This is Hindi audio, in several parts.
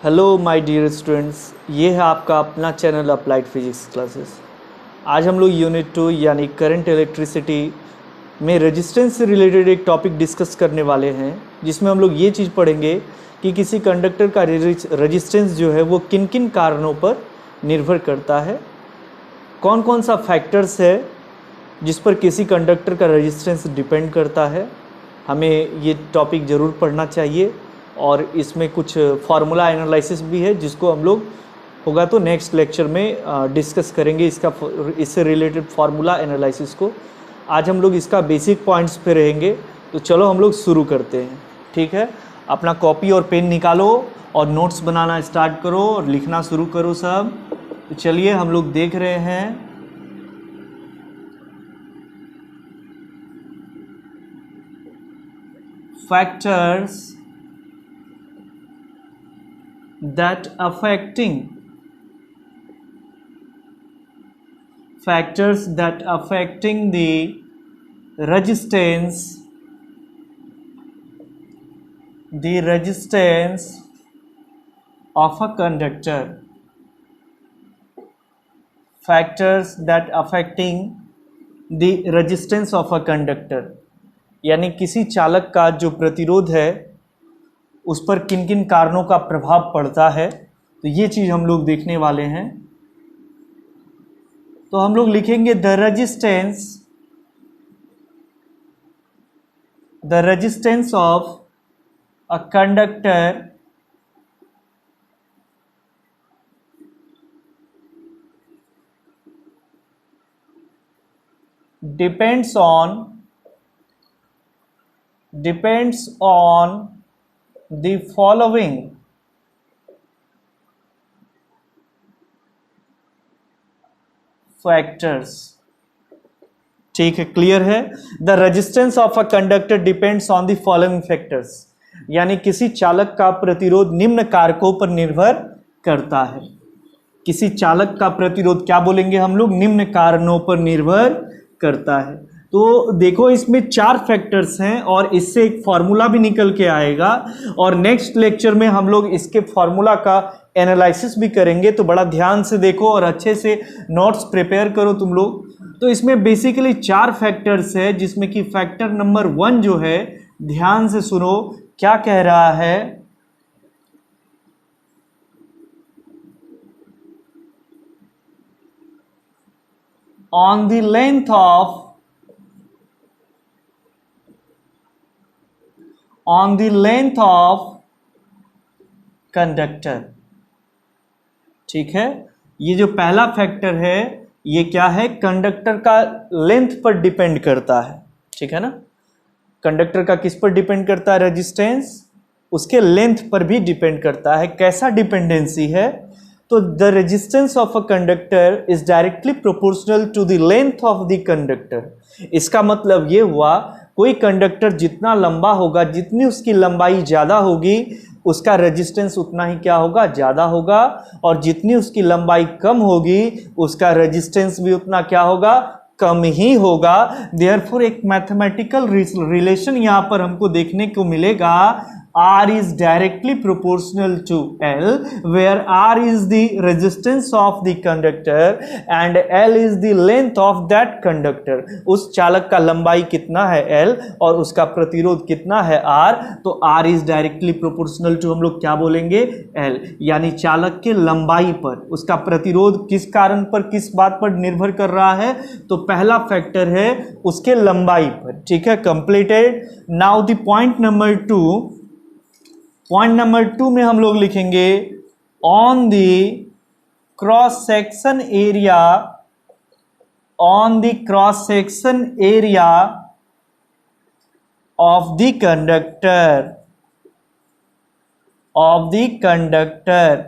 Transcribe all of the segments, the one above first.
हेलो माय डियर स्टूडेंट्स, ये है आपका अपना चैनल अप्लाइड फिजिक्स क्लासेस। आज हम लोग यूनिट 2 यानी करंट इलेक्ट्रिसिटी में रेजिस्टेंस से रिलेटेड एक टॉपिक डिस्कस करने वाले हैं, जिसमें हम लोग ये चीज़ पढ़ेंगे कि किसी कंडक्टर का रेजिस्टेंस जो है वो किन किन कारणों पर निर्भर करता है, कौन कौन सा फैक्टर्स है जिस पर किसी कंडक्टर का रेजिस्टेंस डिपेंड करता है। हमें ये टॉपिक ज़रूर पढ़ना चाहिए और इसमें कुछ फार्मूला एनालिसिस भी है जिसको हम लोग होगा तो नेक्स्ट लेक्चर में डिस्कस करेंगे। इससे रिलेटेड फार्मूला एनालिसिस को आज हम लोग इसका बेसिक पॉइंट्स पे रहेंगे। तो चलो हम लोग शुरू करते हैं, ठीक है। अपना कॉपी और पेन निकालो और नोट्स बनाना स्टार्ट करो और लिखना शुरू करो सब। तो चलिए हम लोग देख रहे हैं factors that affecting the resistance of a conductor. Factors that affecting the resistance of a conductor, यानी किसी चालक का जो प्रतिरोध है उस पर किन किन कारणों का प्रभाव पड़ता है, तो ये चीज़ हम लोग देखने वाले हैं। तो हम लोग लिखेंगे the resistance of a conductor depends on the following factors। ठीक है, क्लियर है। The resistance of a conductor depends on the following factors, यानी किसी चालक का प्रतिरोध निम्न कारकों पर निर्भर करता है। किसी चालक का प्रतिरोध क्या बोलेंगे हम लोग, निम्न कारणों पर निर्भर करता है। तो देखो इसमें 4 फैक्टर्स हैं और इससे एक फॉर्मूला भी निकल के आएगा और नेक्स्ट लेक्चर में हम लोग इसके फॉर्मूला का एनालिसिस भी करेंगे। तो बड़ा ध्यान से देखो और अच्छे से नोट्स प्रिपेयर करो तुम लोग। तो इसमें बेसिकली 4 फैक्टर्स है, जिसमें कि फैक्टर नंबर 1 जो है, ध्यान से सुनो क्या कह रहा है। On the length of conductor. ठीक है, ये जो पहला फैक्टर है ये क्या है, कंडक्टर का लेंथ पर डिपेंड करता है। ठीक है ना, कंडक्टर का किस पर डिपेंड करता है, रेजिस्टेंस उसके लेंथ पर भी डिपेंड करता है। कैसा डिपेंडेंसी है, तो the resistance of a conductor is directly proportional to the length of the conductor. इसका मतलब ये हुआ, कोई कंडक्टर जितना लंबा होगा, जितनी उसकी लंबाई ज़्यादा होगी उसका रेजिस्टेंस उतना ही क्या होगा, ज़्यादा होगा, और जितनी उसकी लंबाई कम होगी उसका रेजिस्टेंस भी उतना क्या होगा, कम ही होगा। देयरफॉर एक मैथमेटिकल रिलेशन यहाँ पर हमको देखने को मिलेगा। R is directly proportional to L, where R is the resistance of the conductor and L is the length of that conductor। उस चालक का लंबाई कितना है L और उसका प्रतिरोध कितना है R, तो R is directly proportional to हम लोग क्या बोलेंगे, L, यानी चालक के लंबाई पर उसका प्रतिरोध किस कारण पर, किस बात पर निर्भर कर रहा है, तो पहला फैक्टर है उसके लंबाई पर। ठीक है, completed. Now the point number 2, point number 2 में हम लोग लिखेंगे on the cross section area of the conductor.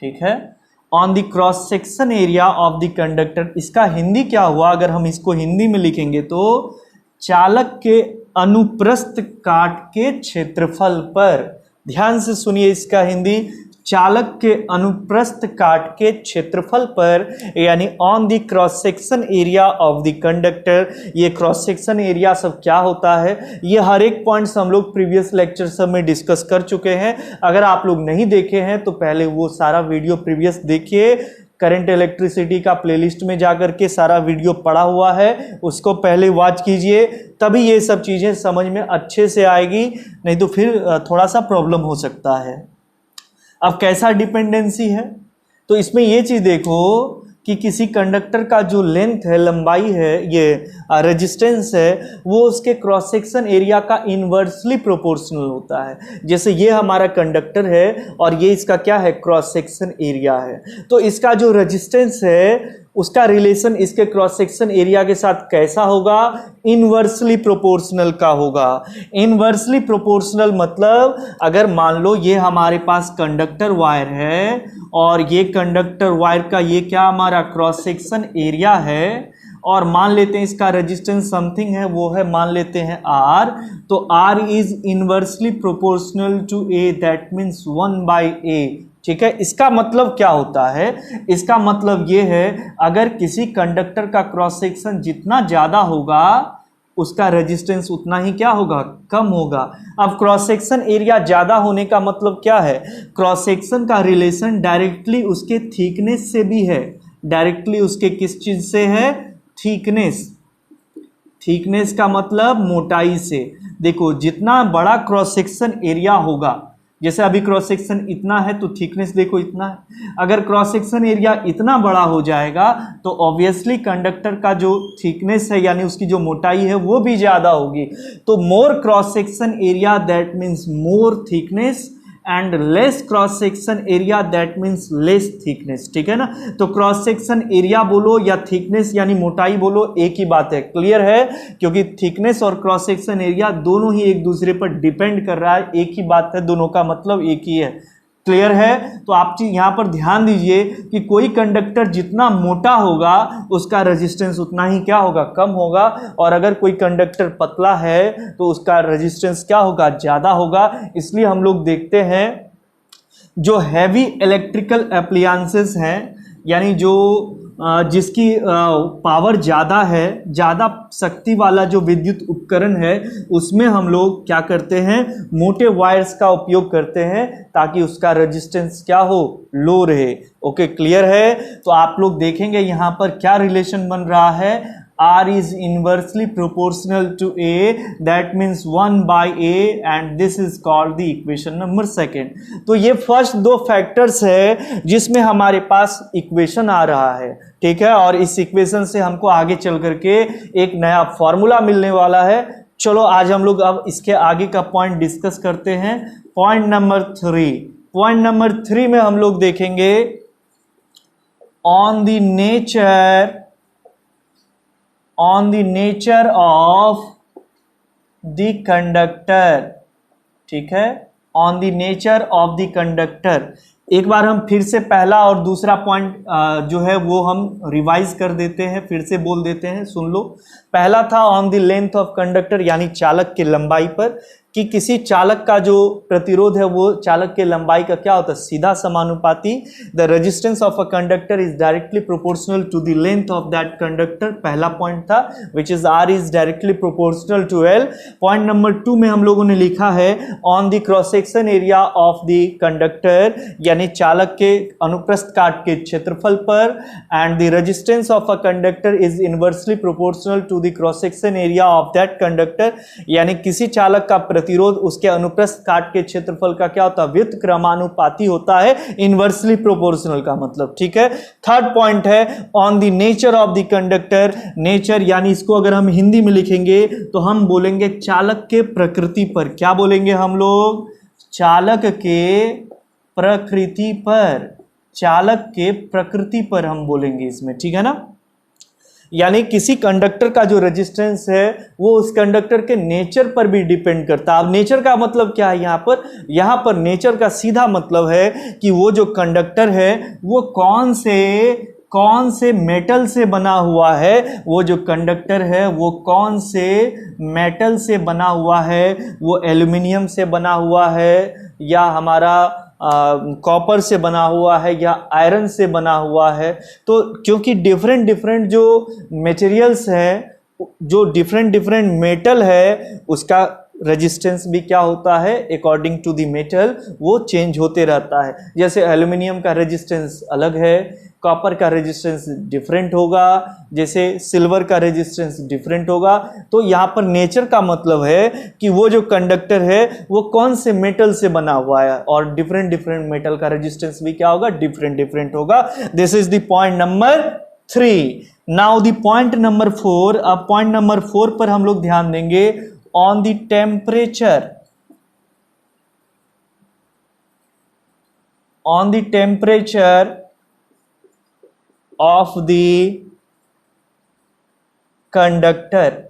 ठीक है, on the cross section area of the conductor. इसका हिंदी क्या हुआ, अगर हम इसको हिंदी में लिखेंगे तो चालक के अनुप्रस्थ काट के क्षेत्रफल पर। ध्यान से सुनिए इसका हिंदी, चालक के अनुप्रस्थ काट के क्षेत्रफल पर, यानी on the cross section area of the conductor. ये क्रॉस सेक्शन एरिया सब क्या होता है, ये हर एक पॉइंट्स हम लोग प्रीवियस लेक्चर सब में डिस्कस कर चुके हैं। अगर आप लोग नहीं देखे हैं तो पहले वो सारा वीडियो प्रीवियस देखिए, करंट इलेक्ट्रिसिटी का प्लेलिस्ट में जाकर के सारा वीडियो पड़ा हुआ है, उसको पहले वॉच कीजिए, तभी ये सब चीज़ें समझ में अच्छे से आएगी, नहीं तो फिर थोड़ा सा प्रॉब्लम हो सकता है। अब कैसा डिपेंडेंसी है, तो इसमें ये चीज़ देखो कि किसी कंडक्टर का जो लेंथ है, लंबाई है, ये रेजिस्टेंस है, वो उसके क्रॉस सेक्शन एरिया का इन्वर्सली प्रोपोर्शनल होता है। जैसे ये हमारा कंडक्टर है और ये इसका क्या है, क्रॉस सेक्शन एरिया है, तो इसका जो रेजिस्टेंस है उसका रिलेशन इसके क्रॉस सेक्शन एरिया के साथ कैसा होगा, इन्वर्सली प्रोपोर्शनल का होगा। इन्वर्सली प्रोपोर्शनल मतलब अगर मान लो ये हमारे पास कंडक्टर वायर है और ये कंडक्टर वायर का ये क्या हमारा क्रॉस सेक्शन एरिया है, और मान लेते हैं इसका रेजिस्टेंस समथिंग है, वो है मान लेते हैं R, तो R is inversely proportional to A, that means 1/A। ठीक है, इसका मतलब क्या होता है, इसका मतलब ये है अगर किसी कंडक्टर का क्रॉस सेक्शन जितना ज़्यादा होगा उसका रेजिस्टेंस उतना ही क्या होगा, कम होगा। अब क्रॉस सेक्शन एरिया ज़्यादा होने का मतलब क्या है, क्रॉस सेक्शन का रिलेशन डायरेक्टली उसके थिकनेस से भी है। डायरेक्टली उसके किस चीज़ से है, थिकनेस। थिकनेस का मतलब मोटाई से। देखो जितना बड़ा क्रॉस सेक्शन एरिया होगा, जैसे अभी क्रॉस सेक्शन इतना है तो थिकनेस देखो इतना है, अगर क्रॉस सेक्शन एरिया इतना बड़ा हो जाएगा तो ऑब्वियसली कंडक्टर का जो थिकनेस है यानी उसकी जो मोटाई है वो भी ज़्यादा होगी। तो more cross section area that means more thickness, and less cross section area that means less thickness. ठीक है ना, तो क्रॉस सेक्शन एरिया बोलो या थिकनेस यानी मोटाई बोलो, एक ही बात है। क्लियर है, क्योंकि थिकनेस और क्रॉस सेक्शन एरिया दोनों ही एक दूसरे पर डिपेंड कर रहा है, एक ही बात है, दोनों का मतलब एक ही है। क्लियर है, तो आप यहाँ पर ध्यान दीजिए कि कोई कंडक्टर जितना मोटा होगा उसका रेजिस्टेंस उतना ही क्या होगा, कम होगा, और अगर कोई कंडक्टर पतला है तो उसका रेजिस्टेंस क्या होगा, ज़्यादा होगा। इसलिए हम लोग देखते हैं जो हैवी इलेक्ट्रिकल एप्लायंसेस हैं, यानी जो जिसकी पावर ज़्यादा है, ज़्यादा शक्ति वाला जो विद्युत उपकरण है, उसमें हम लोग क्या करते हैं, मोटे वायर्स का उपयोग करते हैं ताकि उसका रेजिस्टेंस क्या हो, लो रहे। ओके, क्लियर है, तो आप लोग देखेंगे यहाँ पर क्या रिलेशन बन रहा है, R is inversely proportional to A, that means 1/A, and this is called the equation number 2। तो ये फर्स्ट दो फैक्टर्स है जिसमें हमारे पास इक्वेशन आ रहा है। ठीक है, और इस इक्वेशन से हमको आगे चल करके एक नया फॉर्मूला मिलने वाला है। चलो आज हम लोग अब इसके आगे का पॉइंट डिस्कस करते हैं। पॉइंट नंबर 3, पॉइंट नंबर 3 में हम लोग देखेंगे on the nature of the conductor. ठीक है, on the nature of the conductor. एक बार हम फिर से पहला और दूसरा पॉइंट जो है वो हम रिवाइज कर देते हैं, फिर से बोल देते हैं, सुन लो। पहला था on the length of conductor, यानी चालक की लंबाई पर, कि किसी चालक का जो प्रतिरोध है वो चालक के लंबाई का क्या होता है, सीधा समानुपाती। The resistance of a conductor is directly proportional to the length of that conductor, पहला पॉइंट था, which is R is directly proportional to L। Point number 2 में हम लोगों ने लिखा है on the cross section area of the conductor, यानी चालक के अनुप्रस्थ काट के क्षेत्रफल पर, and the resistance of a conductor is inversely proportional to the cross section area of that conductor, यानी किसी चालक का प्रतिरोध उसके अनुप्रस्थ काट के क्षेत्रफल का क्या होता है, व्युत्क्रमानुपाती होता है, इनवर्सली प्रोपोर्शनल का मतलब। ठीक है, थर्ड पॉइंट है on the nature of the conductor. Nature यानी इसको अगर हम हिंदी में लिखेंगे तो हम बोलेंगे चालक के प्रकृति पर। क्या बोलेंगे हम लोग, चालक के प्रकृति पर, चालक के प्रकृति पर हम बोलेंगे इसमें। ठीक है ना, यानी किसी कंडक्टर का जो रेजिस्टेंस है वो उस कंडक्टर के नेचर पर भी डिपेंड करता है। अब नेचर का मतलब क्या है यहाँ पर नेचर का सीधा मतलब है कि वो जो कंडक्टर है वो कौन से मेटल से बना हुआ है, वो जो कंडक्टर है वो कौन से मेटल से बना हुआ है, वो एल्युमिनियम से बना हुआ है या हमारा कॉपर से बना हुआ है या आयरन से बना हुआ है। तो क्योंकि डिफरेंट डिफरेंट जो मटेरियल्स हैं, जो डिफरेंट डिफरेंट मेटल है, उसका रेजिस्टेंस भी क्या होता है अकॉर्डिंग टू द मेटल, वो चेंज होते रहता है। जैसे एल्यूमिनियम का रेजिस्टेंस अलग है, कॉपर का रेजिस्टेंस डिफरेंट होगा, जैसे सिल्वर का रेजिस्टेंस डिफरेंट होगा। तो यहाँ पर नेचर का मतलब है कि वो जो कंडक्टर है वो कौन से मेटल से बना हुआ है, और डिफरेंट डिफरेंट मेटल का रेजिस्टेंस भी क्या होगा, डिफरेंट डिफरेंट होगा। This is the point number 3। Now the point number 4। अब पॉइंट नंबर 4 पर हम लोग ध्यान देंगे on the temperature, on the temperature of the conductor.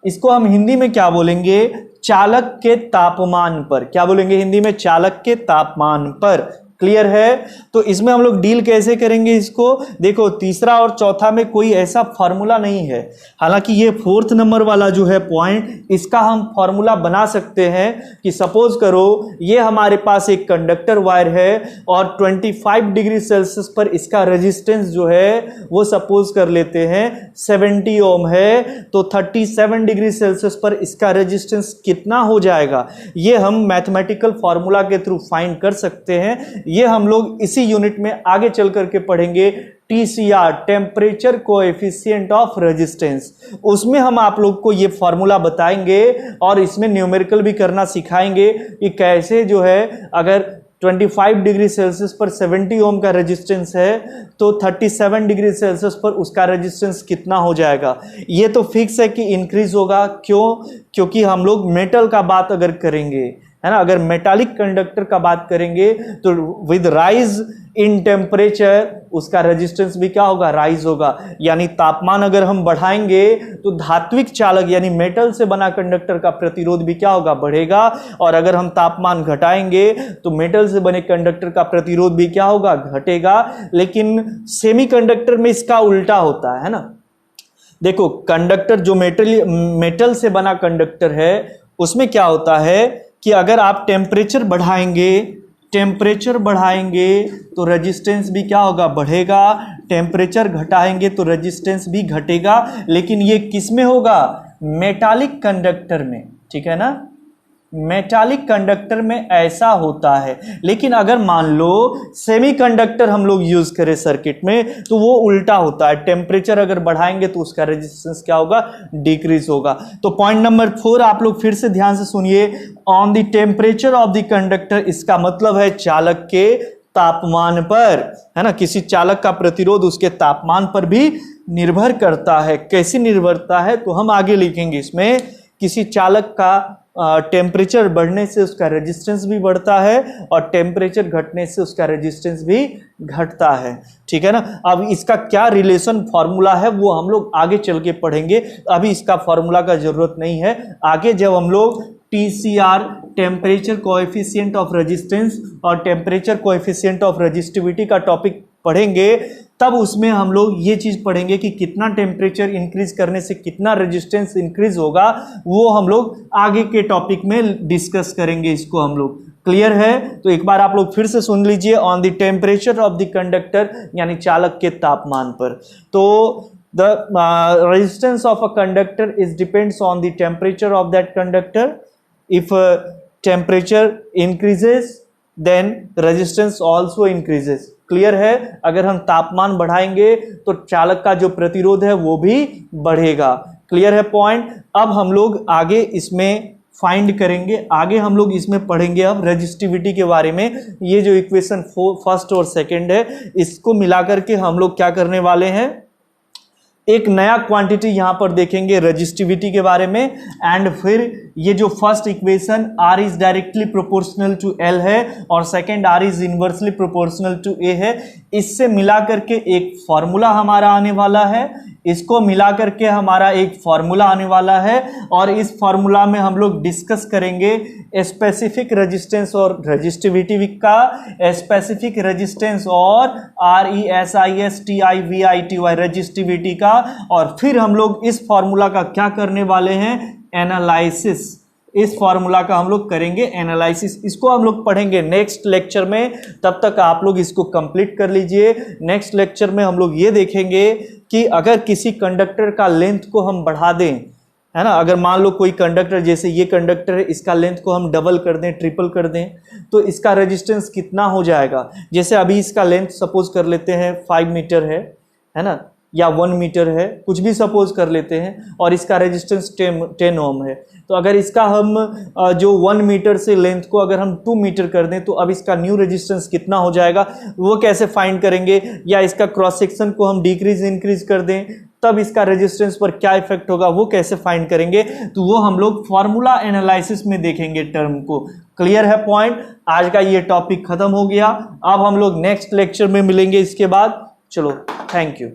इसको हम हिंदी में क्या बोलेंगे, चालक के तापमान पर। क्या बोलेंगे हिंदी में, चालक के तापमान पर। क्लियर है। तो इसमें हम लोग डील कैसे करेंगे इसको, देखो तीसरा और चौथा में कोई ऐसा फॉर्मूला नहीं है, हालांकि ये 4th नंबर वाला जो है पॉइंट, इसका हम फॉर्मूला बना सकते हैं कि सपोज करो ये हमारे पास एक कंडक्टर वायर है और 25 डिग्री सेल्सियस पर इसका रेजिस्टेंस जो है वो सपोज कर लेते हैं 70 ओम है, तो 37 डिग्री सेल्सियस पर इसका रेजिस्टेंस कितना हो जाएगा, ये हम मैथमेटिकल फॉर्मूला के थ्रू फाइंड कर सकते हैं। ये हम लोग इसी यूनिट में आगे चल करके पढ़ेंगे, TCR, temperature coefficient of resistance. उसमें हम आप लोग को ये फॉर्मूला बताएंगे और इसमें न्यूमेरिकल भी करना सिखाएंगे कि कैसे जो है अगर 25 डिग्री सेल्सियस पर 70 ओम का रेजिस्टेंस है तो 37 डिग्री सेल्सियस पर उसका रेजिस्टेंस कितना हो जाएगा। ये तो फिक्स है कि इंक्रीज होगा, क्यों, क्योंकि हम लोग मेटल का बात अगर करेंगे, है ना, अगर मेटालिक कंडक्टर का बात करेंगे तो विद राइज इन टेम्परेचर उसका रेजिस्टेंस भी क्या होगा, राइज होगा। यानी तापमान अगर हम बढ़ाएंगे तो धात्विक चालक यानी मेटल से बना कंडक्टर का प्रतिरोध भी क्या होगा, बढ़ेगा, और अगर हम तापमान घटाएंगे तो मेटल से बने कंडक्टर का प्रतिरोध भी क्या होगा, घटेगा। लेकिन सेमीकंडक्टर में इसका उल्टा होता है ना। देखो कंडक्टर जो मेटल से बना कंडक्टर है उसमें क्या होता है कि अगर आप टेम्परेचर बढ़ाएंगे तो रेजिस्टेंस भी क्या होगा, बढ़ेगा, टेम्परेचर घटाएंगे तो रेजिस्टेंस भी घटेगा। लेकिन ये किस में होगा, मेटालिक कंडक्टर में, ठीक है ना, मेटालिक कंडक्टर में ऐसा होता है। लेकिन अगर मान लो सेमीकंडक्टर हम लोग यूज करें सर्किट में तो वो उल्टा होता है, टेम्परेचर अगर बढ़ाएंगे तो उसका रेजिस्टेंस क्या होगा, डिक्रीज होगा। तो पॉइंट नंबर 4 आप लोग फिर से ध्यान से सुनिए, on the temperature of the conductor, इसका मतलब है चालक के तापमान पर, है ना। किसी चालक का प्रतिरोध उसके तापमान पर भी निर्भर करता है। कैसी निर्भरता है तो हम आगे लिखेंगे इसमें, किसी चालक का टेम्परेचर बढ़ने से उसका रेजिस्टेंस भी बढ़ता है और टेम्परेचर घटने से उसका रेजिस्टेंस भी घटता है, ठीक है ना। अब इसका क्या रिलेशन फॉर्मूला है वो हम लोग आगे चल के पढ़ेंगे, अभी इसका फॉर्मूला का जरूरत नहीं है। आगे जब हम लोग TCR, temperature coefficient of resistance और टेम्परेचर कोएफिशिएंट ऑफ रेजिस्टिविटी का टॉपिक पढ़ेंगे तब उसमें हम लोग ये चीज पढ़ेंगे कि कितना टेम्परेचर इंक्रीज करने से कितना रेजिस्टेंस इंक्रीज होगा, वो हम लोग आगे के टॉपिक में डिस्कस करेंगे, इसको हम लोग। क्लियर है। तो एक बार आप लोग फिर से सुन लीजिए, on the temperature of the conductor यानी चालक के तापमान पर। तो the resistance of a conductor is depends on the temperature of that conductor. If temperature increases then resistance also increases. Clear है। अगर हम तापमान बढ़ाएंगे तो चालक का जो प्रतिरोध है वो भी बढ़ेगा। क्लियर है पॉइंट। अब हम लोग आगे इसमें फाइंड करेंगे, आगे हम लोग इसमें पढ़ेंगे अब रेजिस्टिविटी के बारे में। ये जो इक्वेशन फर्स्ट और सेकंड है इसको मिलाकर के हम लोग क्या करने वाले हैं, एक नया क्वांटिटी यहां पर देखेंगे रेजिस्टिविटी के बारे में। एंड फिर ये जो first equation R is directly proportional to L है और second R is inversely proportional to A है, इससे मिला करके एक फॉर्मूला हमारा आने वाला है, इसको मिला करके हमारा एक फॉर्मूला आने वाला है और इस फॉर्मूला में हम लोग डिस्कस करेंगे स्पेसिफिक रेजिस्टेंस और रेजिस्टिविटी का, स्पेसिफिक रेजिस्टेंस और RESISTIVITY रेजिस्टिविटी का, और फिर हम लोग इस फॉर्मूला का क्या करने वाले हैं, एनालिसिस। इस फॉर्मूला का हम लोग करेंगे एनालिसिस। इसको हम लोग पढ़ेंगे नेक्स्ट लेक्चर में, तब तक आप लोग इसको कंप्लीट कर लीजिए। नेक्स्ट लेक्चर में हम लोग ये देखेंगे कि अगर किसी कंडक्टर का लेंथ को हम बढ़ा दें, है ना, अगर मान लो कोई कंडक्टर, जैसे ये कंडक्टर है, इसका लेंथ को हम डबल कर दें, ट्रिपल कर दें, तो इसका रेजिस्टेंस कितना हो जाएगा। जैसे अभी इसका लेंथ सपोज कर लेते हैं 5 मीटर है ना, या 1 मीटर है, कुछ भी सपोज कर लेते हैं, और इसका रेजिस्टेंस 10 ओम है। तो अगर इसका हम जो 1 मीटर से लेंथ को अगर हम 2 मीटर कर दें, तो अब इसका न्यू रेजिस्टेंस कितना हो जाएगा, वो कैसे फाइंड करेंगे। या इसका क्रॉस सेक्शन को हम डिक्रीज इंक्रीज कर दें, तब इसका रेजिस्टेंस पर क्या इफेक्ट होगा, वो कैसे फाइंड करेंगे। तो वो हम लोग फॉर्मूला एनालिसिस में देखेंगे टर्म को। क्लियर है पॉइंट। आज का ये टॉपिक खत्म हो गया। अब हम लोग नेक्स्ट लेक्चर में मिलेंगे इसके बाद। चलो, थैंक यू।